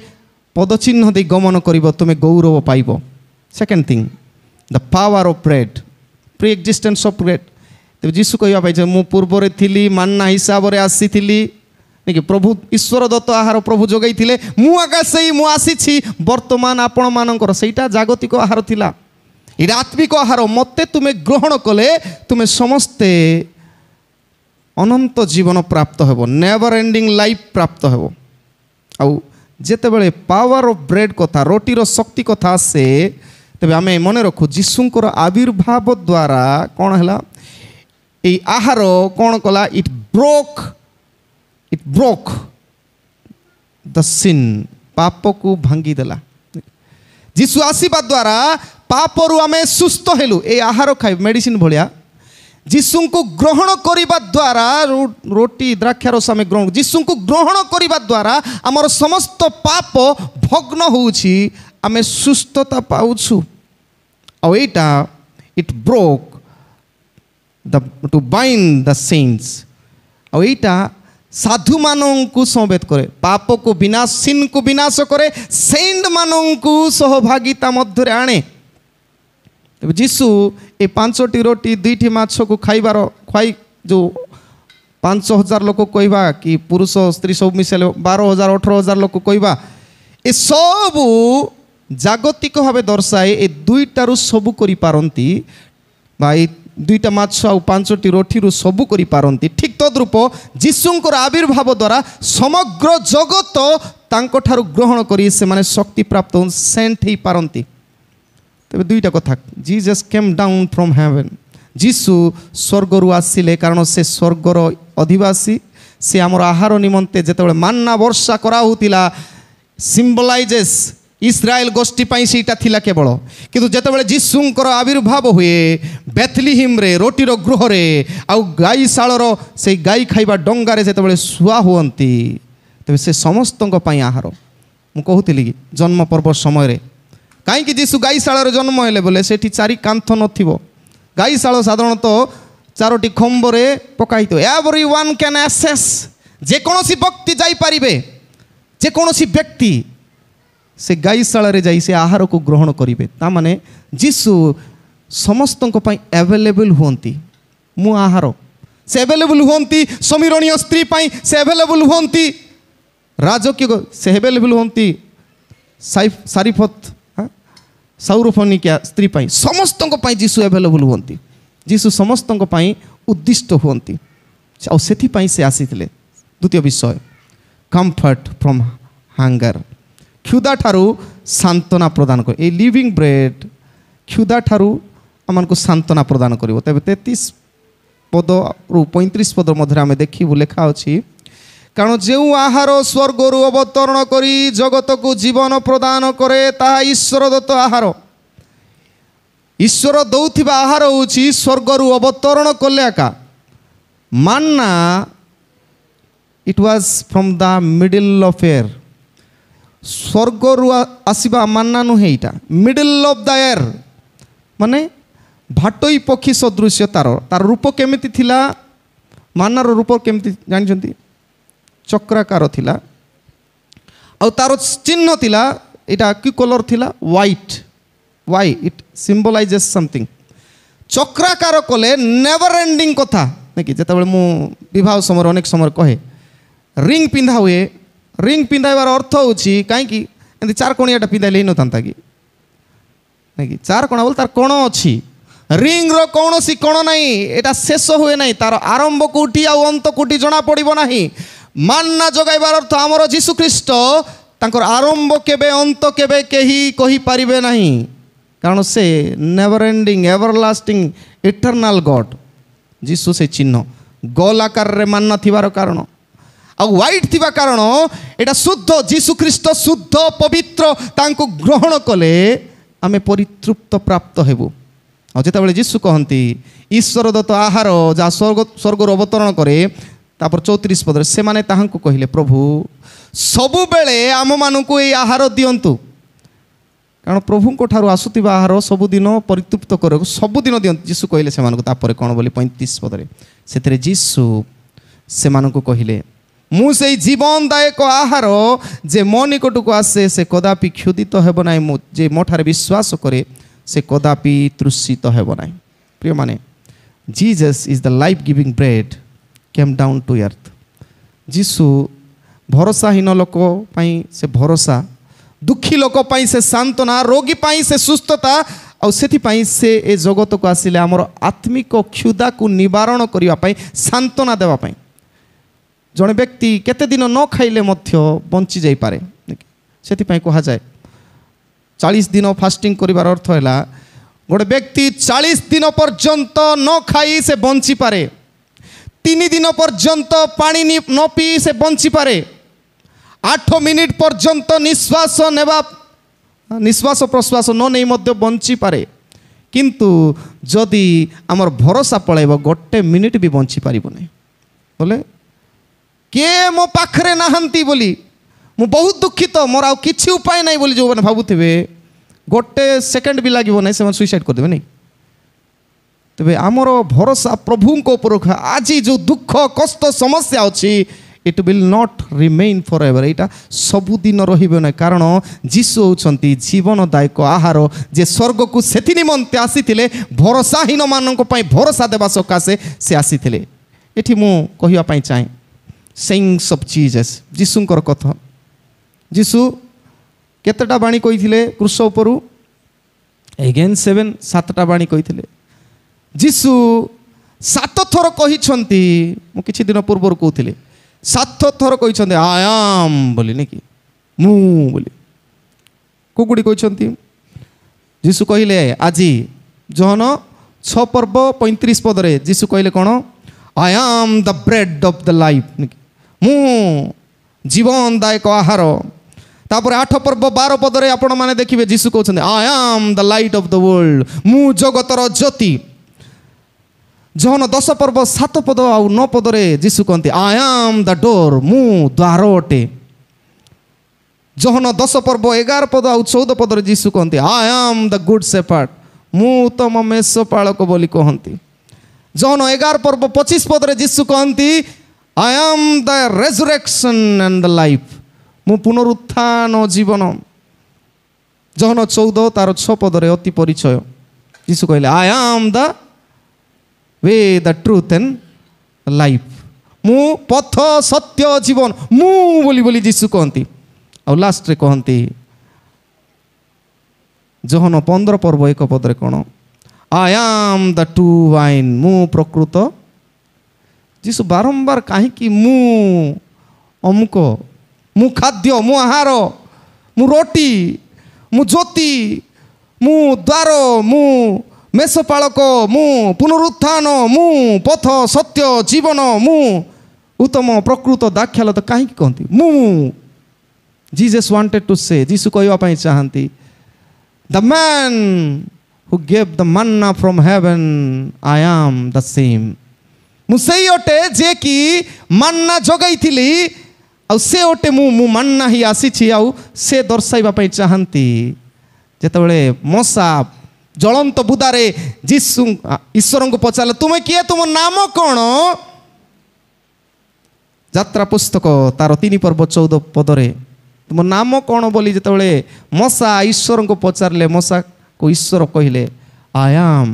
ପଦଚିହ୍ନ ଦେଇ ଗମନ କରିବ ତୁମେ ଗୌରବ ପାଇବ second thing the power of bread preexistence of bread ତେବେ ଯୀଶୁ କହିବା ପାଇଁ ମୁଁ ପୂର୍ବରେ ଥିଲି ମାନ୍ନା ହିସାବରେ ଆସିଥିଲି ନାକି ପ୍ରଭୁ ଈଶ୍ୱର ଦତ୍ତ ଆହାର ପ୍ରଭୁ ଯୋଗାଇଥିଲେ ମୁଁ ଆକା ସେଇ ମୁଁ ଆସିଛି ବର୍ତ୍ତମାନ ଆପଣମାନଙ୍କର ସେଇଟା ଜାଗତିକ ଆହାର ଥିଲା ଏଇଟା ଆତ୍ମିକ ଆହାର ମୋତେ ତୁମେ ଗ୍ରହଣ କଲେ ତୁମେ ସମସ୍ତେ ଅନନ୍ତ ଜୀବନ ପ୍ରାପ୍ତ ହେବ ନେଭର ଏଣ୍ଡିଂ ଲାଇଫ୍ ପ୍ରାପ୍ତ ହେବ ଆଉ ଯେତେବେଳେ ପାୱାର ଅଫ୍ ବ୍ରେଡ୍ କଥା ରୋଟିର ଶକ୍ତି କଥା ଆସେ ତେବେ ଆମେ ମନେ ରଖୁ ଯୀଶୁଙ୍କର ଆବିର୍ଭାବ ଦ୍ୱାରା କ'ଣ ହେଲା ଏଇ ଆହାର କ'ଣ କଲା ଇଟ୍ ବ୍ରୋକ୍ ଦ ସିନ୍ ପାପକୁ ଭାଙ୍ଗିଦେଲା ଯୀଶୁ ଆସିବା ଦ୍ୱାରା ପାପରୁ ଆମେ ସୁସ୍ଥ ହେଲୁ ଏଇ ଆହାର ଖାଇ ମେଡ଼ିସିନ ଭଳିଆ जीशु को ग्रहण करने द्वारा रोटी द्राक्षारस आम ग्रहण जीशु को ग्रहण करने द्वारा आमर समस्त पाप भग्न होउछि आम सुस्थता पाउछु और एटा it broke to bind the saints और एटा साधु मानों को समवेत करे पाप को विनाश सिन को विनाश करे सेंट मानों को सहभागिता मध्य आने जीशु ए 5टी रोटी 2टी माछ को खाइबार खाई जो 5,000 लोक कहवा कि पुरुष स्त्री सब मिसाइले 12,000 18,000 लोक कहवा ए सब जागतिक भाव दर्शाए ए 2टारू सबू करि पारंती भाई 2टा माछ आ 5टी रोटी सबू करि पारंती ठीक तद्रूप जीशुंकर आविर्भाव द्वारा समग्र जगत तांको ठारू ग्रहण करी से माने शक्ति प्राप्त सेंट ही पारंती तबे 2टा कथा Jesus came down from heaven जीशु स्वर्गरु आसिले कारण से स्वर्गर अधिवासी से आमर आहार निमंते जेतेबेले मान्ना वर्षा करा होतिला सिंबलाइजेस इस्राएल गोष्ठी पाई सीटा थिला केवल किंतु जेतेबेले जीशुंकर आविर्भाव हुए बेथलीहिम रे रोटीर गृह रे आ गाईशालर से गाई खाइबा डंगा रे जेतेबेले सुआ हुअंती तबे से समस्तंक पाई आहार मु कहूतिली जन्म पर्व समय रे कहीं जीशु गाईशाल जन्म हेले बोले से 4 कांथ नथिबो गाईशाल साधारणतः 4टी खंबरे पकाई तो एवरी वन कैन एक्सेस जेकोसी व्यक्ति जाई पारिबे जेकोसी व्यक्ति से गाईशाल रे जाई से आहार को ग्रहण करिवे ता माने जीशु समस्तंक पई अवेलेबल हुंती मु आहार से अवेलेबल हुंती समीरणीय स्त्री पई से अवेलेबल हुंती राजकीय से अवेलेबल हुंती सारिफत सौरफनिका स्त्री पाई समस्तंक पाई जीशु अवेलेबल हुंती जीशु समस्तंक पाई उद्दिष्ट हुंती और सेथि पाई से आसीथिले द्वितीय विषय कंफर्ट फ्रॉम हंगर क्षुधा ठारू सांत्वना प्रदान कर ए लिविंग ब्रेड क्षुधा ठारू आमान को सांत्वना प्रदान करिवो तबे 33 पद रु 35 पद मध्य आमे देखिबु लेखा अछि कारण जो आहार स्वर्गरु अवतरण करी जगत को जीवन प्रदान करे ताहा ईश्वर दत्त आहार ईश्वर दौथिबा आहार होछि स्वर्गरु अवतरण कले एका manna it was from the middle of air स्वर्गरु आसीबा मान्ना नुहे इटा मिडिल ऑफ द एयर माने भाटोई पक्षी सदृश तार रूप केमिति थिला मान्नार रूप केमिति जानिछंती चक्राकार थिला और तार चिन्ह थिला इटा कि कलर थिला white why it symbolizes something चक्राकार कले नेवर एंडिंग कथा नहीं जितेबाला मु विवाह समय अनेक समय कहे रिंग पिंधा हुए रिंग पिंधाइबार अर्थ होछि कहीं एमती 4 कोणियाटा पिंधाइले न था कि नहीं 4 कोणा बोल तार कोण अछि रिंग रो कौनसी कोण नहीं एटा शेष हुए नहीं तार आरंभ कोठी आ अंत कोठी जना पड़िबो नहीं मान्ना जगाइबार अर्थ आमर जीशु ख्रीष्ट तांकर आरंभ केबे अंत केबे केही कहि पारिबे नहीं कारण से never ending everlasting eternal God जीशु से चिन्ह गोल आकार रे मान्ना थिबार कारण आ व्हाइट थिबा कारण एटा शुद्ध जीशु ख्रीष्ट शुद्ध पवित्र तांको ग्रहण कले आमे परितृप्त प्राप्त हेबु आ जेतेबेले जीशु कहंती ईश्वर दत्त आहार जा स्वर्ग अवतरण करे तापर 34 पद से माने ताहांको कहिले प्रभु सबु बेले आम मानकु ए आहार दियंतु कारण प्रभु को ठारू आसुतिबा आहार सबुदिन परितृप्त कर सबुदिन दियंतु जीशु कहिले से मानकु तापर कोन बोली 35 पद रे सेतरे जीशु से मानकु कहिले मु सेई जीवनदायक आहार जे मो निकटकु आसे से कदापि क्षुदित हेबो नाइ मु जे मोठारे विश्वास करे से कदापि तृषित हेबो नाइ प्रिय माने Jesus is the life giving bread came down to earth जीशु भरोसाहीन लोक पाई से भरोसा दुखी लोक पाई से सांत्वना रोगी पाई से सुस्थता और से से ए जगत को आसिले आमर आत्मिक क्षुधा को निवारण करने पाई सांत्वना देवा पाई जड़े व्यक्ति केते दिन न खाइले मध्य बंची जाई पारे से कहा जाए 40 दिन फास्टिंग करिवार अर्थ है गोटे व्यक्ति 40 दिन पर्यंत न खाई से बंची पारे 3 दिन पर्यंत पानी न पी से बंची पारे 8 मिनिट पर्यंत निश्वास नेवा निश्वास प्रश्वास न नहीं मध्य बंची पारे किंतु जदि आमर भरोसा पलैब गोटे मिनिट भी बंची पारिबनी बोले किए मो पाखरे नाहंती बोली मु बहुत दुखित मोर आउ किछि उपाय नहीं बोली जो मैंने भावुथिबे गोटे सेकेंड भी लगे ना से सुइसाइड करदेवे नहीं तेरे आमर भरोसा प्रभु ऊपर आज जो दुख कष्ट समस्या अच्छी it will not remain for ever यहाँ सबुदिन रहिबे ना कारण जीशु होउछंती जीवनदायक आहार जे स्वर्ग को सेति निमंते आसीथिले भरोसाहीन मानक पई भरोसा देबा सकाशे से आसीथिले एठी मु कहिवा पई चाहे सेइंग्स ऑफ जीसस जीशुंकर कथा जीशु केतेटा बाणी कहिथिले क्रूस उपरु अगेन 7 बाणी कहिथिले जीशु 7 थर कहिछंती मु किछि दिन पूर्व कहूथिले 7 थर कहिछंती आई एम बोली नहीं कि मु बोली कुकुड़ी कहिछंती जीशु कहिले आज जहन 6 पर्व 35 पद रे जीशु कहिले कोन I am the bread of the life मु जीवनदायक आहार तापर 8 पर्व 12 पद रे आपण माने देखिबे जीशु कहउछन्ते I am the light of the world मु जगतर ज्योति जहन 10 पर्व 7 पद आउ 9 पद रे जीशु कहते आई एम द डोर मु द्वार अटे जहन 10 पर्व 11 पद आउ 14 पद रे जीशु कहते आई एम द गुड शेफर्ड मु उत्तम मेषपालक बोली कहती जहन 11 पर्व 25 पद रे जीशु कहती आई am the resurrection and the life मु पुनरुत्थान जीवन जहन 14 तार 6 पद रे अति परिचय जीशु कहले आई am the way the truth and life मु पथ सत्य जीवन मु बोली बोली जीशु कहती और लास्ट रे कहती जहन 15 पर्व 1 पद रे कौन आई एम द ट्रू वाइन मु प्रकृत जीशु बारंबार कहीं मु अमुक मु खाद्य मु आहार मु रोटी मु ज्योति मु द्वार मु मेषपालक मु पुनरुत्थान मु पथ सत्य जीवन मु उत्तम प्रकृत दाख्याल तो कहीं कहती मु जीसस वांटेड टू से जीशु कहवाई चाहती the man who gave the Manna from heaven I am the same मु सही अटे जे कि मन्ना जगई थी आ से अटे मु मन्ना ही आसी आउ से दर्शाइबा चाहती जेतेबेले मशा ज्वलंत बुदारे जीशु ईश्वर को पचारे तुम्हें किए तुम नाम कौन यात्रा पुस्तक तार 3 पर्व 14 पदरे तुम नाम कौन बोली जितेबाला मशा ईश्वर को पचारे मशा को ईश्वर कहले I am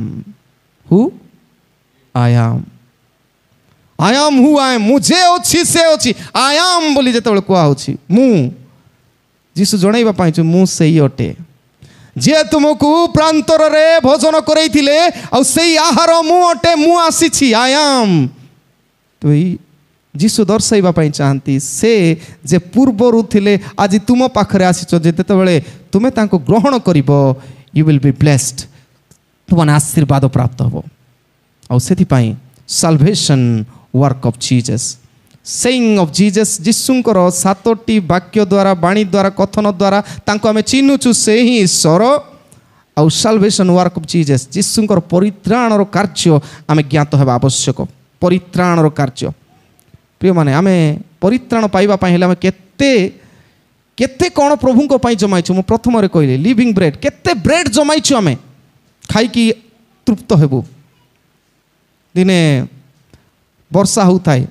who I am who I am मुझे अच्छी से अच्छी आई एम बोली जितेबाला कहुच्छी मु जीशु जनइबा पाइछु मु सेई अटे जे तुमको प्रांतर रे भोजन करैथिले आ सेई आहार मु अटे मु आसीछि आई एम तो जीशु दर्शाइबा पाई चाहती से जे पूर्वरु थिले आज तुम पाखरे आसीछ जेतेबेले तुमे तांको ग्रहण करिवो यू विल बी ब्लेस्ड तुमने आशीर्वाद प्राप्त हबो आ सेथि पाई salvation work of Jesus saying of Jesus जीशुंकर 7टी वाक्य द्वारा बाणी द्वारा कथन द्वारा तांको आमे चिन्हुछु से ही ईश्वर आ साल्वेशन वर्क ऑफ जीसस जीशुंकर परित्राणर कार्य आमे ज्ञात हेबा आवश्यक परित्राणर कार्य प्रिय माने आमे परित्राण पाइबा पाई हेले आमे केते केते कोन प्रभुंको पाई जमाइछु मु प्रथम रे कहले लिविंग ब्रेड केते ब्रेड जमाइछु आमे खाई की तृप्त हेबु दिने वर्षा होउथाय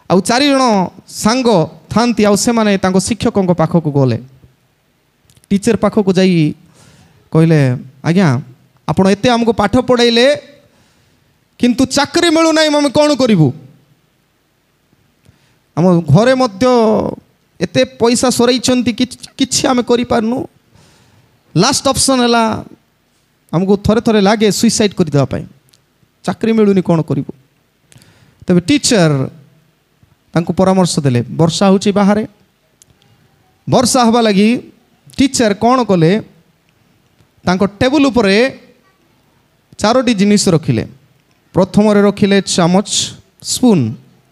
आउ 4 जण सांग थांती आउ से माने तांको शिक्षकों पाखक गले टीचर पाखक जाई कहले आज्ञा आपण एते हमको पाठ पढ़ाइले किंतु चाकरी मिलू ना आम कौन करूँ आम घरे मध्य एते पैसा सराई कि आम करूँ लास्ट ऑप्शन है आमको थरे थरे लगे सुइसाइड करदेवाई चाकरी मिलूनी कौन करूँ तेरे टीचर तांको परामर्श देले वर्षा होची बाहर वर्षा हवा लगी टीचर कौन कले तांको टेबुल उपरे 4टी जिनिस रखिले प्रथम रखिले चामच स्पून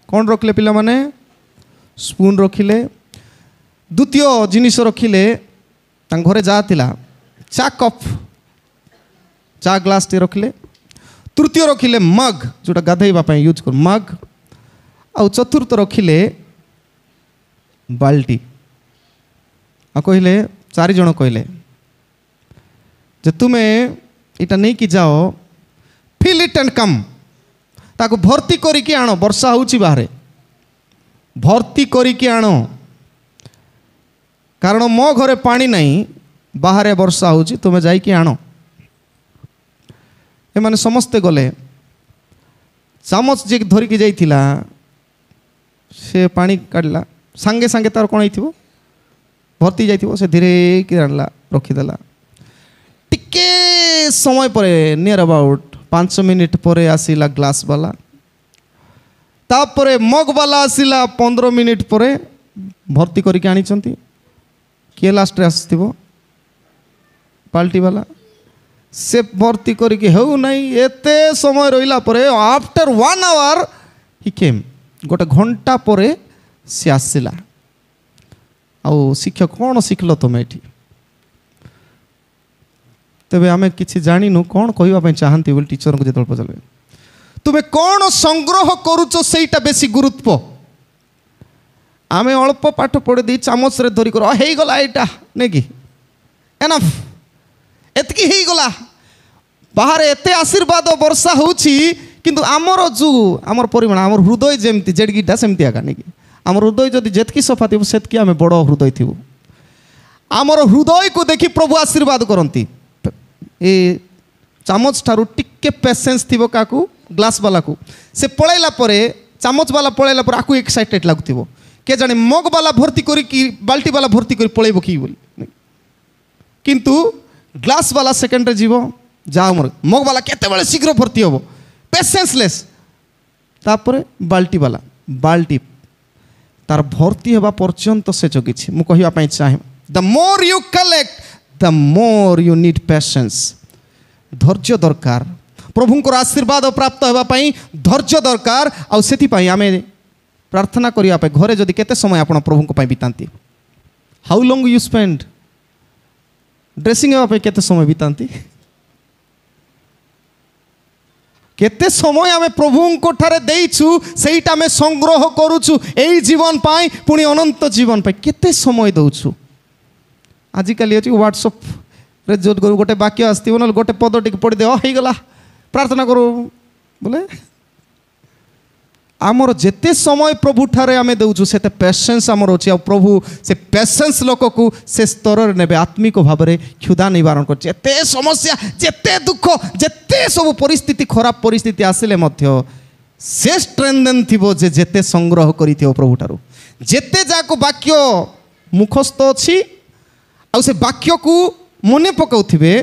कौन रखिले पिला माने स्पून रखिले द्वितीय जिनिस रखिले घरे जा थिला चा कप चा ग्लास टे रखिले तृतीय रखिले मग जोटा गाधेबा यूज कर मग आउ चतुर्थ रखिले बाल्टी आ कहले 4 जन कहले जे तुम्हें इटा नहीं कि जाओ फिल इट एंड कम ताको भर्ती करिकी आनो वर्षा होउची बाहरे भर्ती करिकी आनो कारण मो घरे पानी नहीं बाहरे वर्षा होउची तुम्हें जाइकी आनो ए माने समस्ते गले चामच जे धरिकी जाइथिला से पानी काढ़ला सांगे सांगे तार कौन हो भर्ती जाइथिबो से धीरे कि आनला रखीदेला टिके समय पर नियर अबाउट 5 मिनिट पर आसिला ग्लास वाला तापरे मग वाला आसिला 15 मिनिट पर भर्ती करके आनी किए लास्ट आसथिबो बाल्टी वाला से भर्ती करके हो नहीं एते समय रहिला परे आफ्टर 1 आवर ही केम गोटे घंटा पर सी आसला आउ शिक्षक कौन शिखल तुम ये तेरे आम कि जाणु कौन कहवाई चाहती बोली टीचर को जो पचारे तुम्हें कौन संग्रह करुच से बेसी गुरुत्व आम अल्प पाठ पढ़ी दी चामच रे धरिक गला यहाँ नहीं कि एनफ एतकी हो गला बाहर एत आशीर्वाद वर्षा होची किंतु आमर जो आमर परिमाण आमर हृदय जमती जेडगीटा सेमती आगा नहीं कि आमर हृदय जदि जेतकी सफा थी सेतकी आम बड़ हृदय थी आमर हृदय को देखी प्रभु आशीर्वाद करती ए चामच ठारू टिके पेसेंस थी क्या ग्लास वाला को से पलैला चामच वाला पलैला आपको एक्साइटेड लगुव के जाने मग वाला भर्ती करी बाल्टी वाला भर्ती कर पलैब कि बोली किंतु ग्लास वाला सेकेंड जीव जा मोर मग वाला केते शीघ्र भर्ती हम पेसेंसलेस तापर बाल्टी वाला बाल्टी तार भर्ती होगा पर्यंत से जगी मुझे चाहे the more you collect the more you need patience धैर्य दरकार प्रभुंकर आशीर्वाद प्राप्त होगापाई धैर्य दरकार आम प्रार्थना करने घरे जदि केते समय आप प्रभु बिताती how long you spend dressing होगापाई केते समय बिताती केते समय आम प्रभु ठारे देइछु सेइटा आम संग्रह करुछु एई जीवन पाई पुणी अनंत जीवन पाई केते समय दउछु आजिकल अच्छी व्हाट्सअप रे जो गोटे वाक्य आसो ना गोटे पद टी पढ़ी दे हो गला प्रार्थना करो बोले आमर जेते समय प्रभु ठारे आम दउछु सेते पेशेंस आमर अछि आ प्रभु से पेशेंस लोक को से स्तर नेबे आत्मिक भाव में क्षुधा निवारण कर जेते समस्या जेते दुख जेते सब परिस्थिति खराब परिस्थिति आसिले मध्य से स्ट्रेंथन थिबो जे जेते संग्रह करिथियो प्रभु ठारू जेते जाको वाक्य मुखस्थ अछि आ से वाक्य को मने पकाउथिबे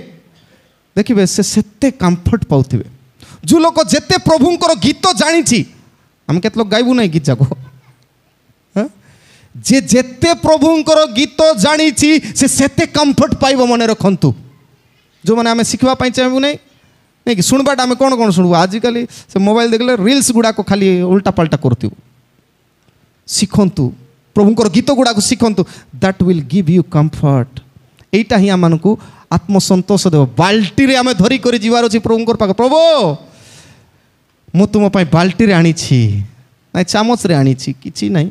देखिबे से सेते कंफर्ट पाउथिबे जो लोक जेते प्रभुंकर गीत जानिछि आम केत लोग गाइबू ना गीत जाको जे जेते प्रभुंकर गीत जानी से सेते कंफर्ट पाइब मन रखंतु जो मैंने आम शिखवा चाहबू नहीं कि शुणबाट आम कौन कौन शुणु आजिकल से मोबाइल देखले रील्स गुड़ाक खाली उल्टा पाल्टा करतु शिखंतु प्रभुंकर गीत गुड़ाक शिखंतु that will give you comfort एटा ही आम को आत्मसंतोष देव बाल्टी रे आम धरी कर जीवार अच्छी प्रभुंकर पाख प्रभु मु तुम बाल्टी रे आनी ना चामच रे आनी कि नहीं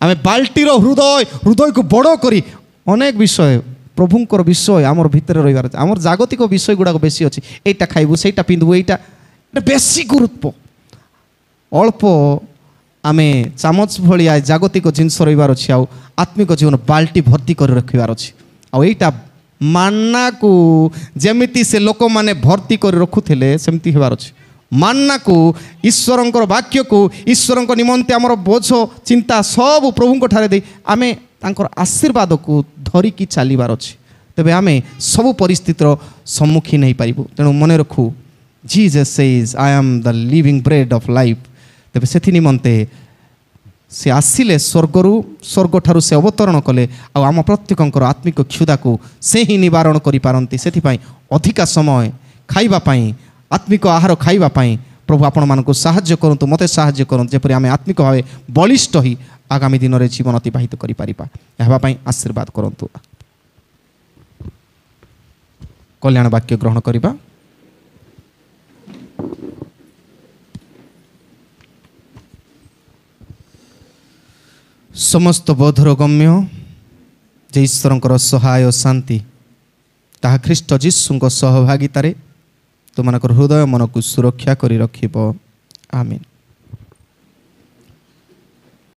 आम बाल्टीर हृदय हृदय को बड़ करी अनेक विषय प्रभुंकर विषय आमर भितर रही आमर जागतिक विषय गुड़ाक बेसी अच्छी एटा खाइबू सेटा पिंधबू एटा बेसी गुरुत्व अल्प आम चामच भाया जागतिक जिनस रही अच्छी आत्मिक जीवन बाल्टी भर्ती कर रखार अच्छी आईटा मान्ना को जमीती से लोक मैंने भर्ती कर रखुले सेमती होबार अच्छी मान्ना को ईश्वरंकर वाक्य को ईश्वरंक निमंते आमर बोझ चिंता सब प्रभु ठारे दे आमे तांकर आशीर्वाद को धरिकी चलबार अच्छे तेबे आमे सब परिस्थितिर सम्मुखीन हो पारिबु तेणु मन रखु Jesus says I am the living bread of life तेबे सेथि निमंते से आसिले स्वर्गरु स्वर्ग ठारू से अवतरण कले आम प्रत्येकंकर आत्मिक क्षुधा को से ही निवारण करि पारंती सेथिपाई अधिका समय खाइबा पाई आत्मिक आहार खाइबापाई प्रभु आपण मानक साहाय्य करंतु मते साहाय्य करंतु जेपरि आमे आत्मिक भावे बलिष्ठ ही आगामी दिन में जीवन अतिबाहित करि परिबा एहा पाई आशीर्वाद करंतु कल्याण वाक्य ग्रहण करिबा। समस्त बोधर गम्य जे ईश्वर सहाय शांति ताहा ख्रीष्ट जीशु सहभागितार तुम हृदय मन को सुरक्षा करी रखिब। आमीन।